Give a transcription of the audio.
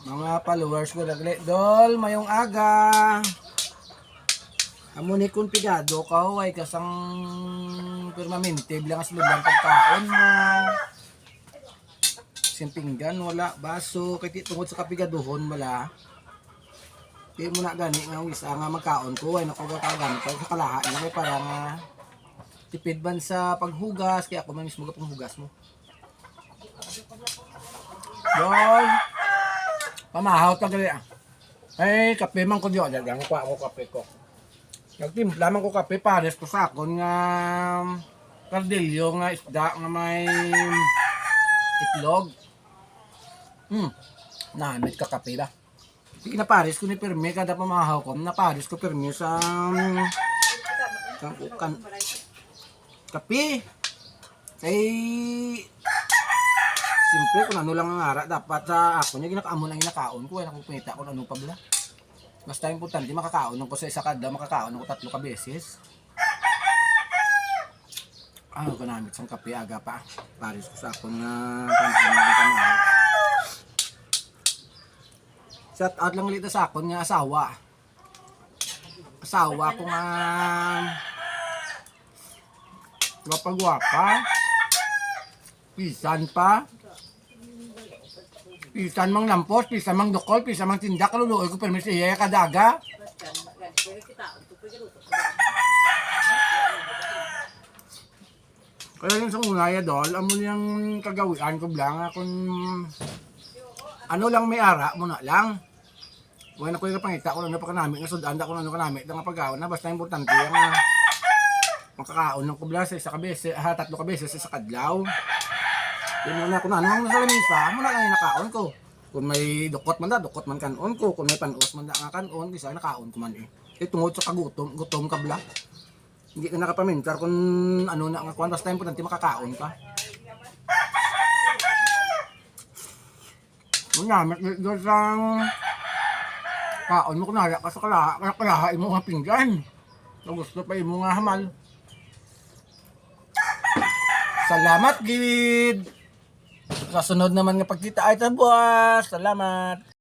Mga followers ko lagli. Dol, mayong aga. Amo ni kun pigado ka ay kasang permanente bilang as lubang pagkaon mo. Simpinggan wala baso kay tungod sa kapigaduhon wala. Di mo na gani nga isa nga magkaon ko ay nako ka gani kay sa kalaha na kay para nga tipid ban sa paghugas kaya ako man mismo gapong hugas mo. Dol. Pamahaw ta gali. Ay kape man ko diyo dagang ko ako kape ko. Nagtimpla man ko kape pares ko sa akon nga kardilyo nga isda nga may itlog. Namit ka kape ba? Hindi na pares ko ni Perme kada pamahaw ko. Na pares ko Perme sa kape. Kay siyempre kung ano lang ang ara dapat sa ako niya ginakaamon lang ginakaon ko ay nakupita kung ano pa bala. Basta importante makakaon ko sa isa kada makakaon ko 3 ka beses. Ano ko namit sang kape aga pa. Pares ko sa ako nga pamahaw. Shout out lang ulit sa akon nga asawa. Asawa ko nga gwapa-gwapa. Pisan pa. Pisan mang lampos, pisan mang dukol, pisan mang tindak. Kaluluoy ko permis iya kadaga. Kaya yung sa unaya dol, amo niyang kagawian ko blang kung ano lang may ara mo na lang. Huwag na ko yung pangita ko lang na pakanamit nga sudaan da ko lang kanamit nga pagkaon na basta importante nga makakaon ng kubla sa isa ka beses, 3 ka beses sa kadlaw. Yun muna kung ano ang nasa lamisa, muna lang yung nakaon ko. Kung may dukot man da, dukot man kanon ko. Kung may panos man da nga kanon, isa nakaon ko man eh. Eh tungod sa kagutom, gutom ka bla. Hindi ka nakapamintar kung ano na nga kung basta importante makakaon ka. Namit doon sa kaon mo kunara ka sa kalahain mo nga pinggan. Kung gusto pa mo nga hamal. Salamat gid. Sa sunod naman nga pagkita ay tabuas. Salamat.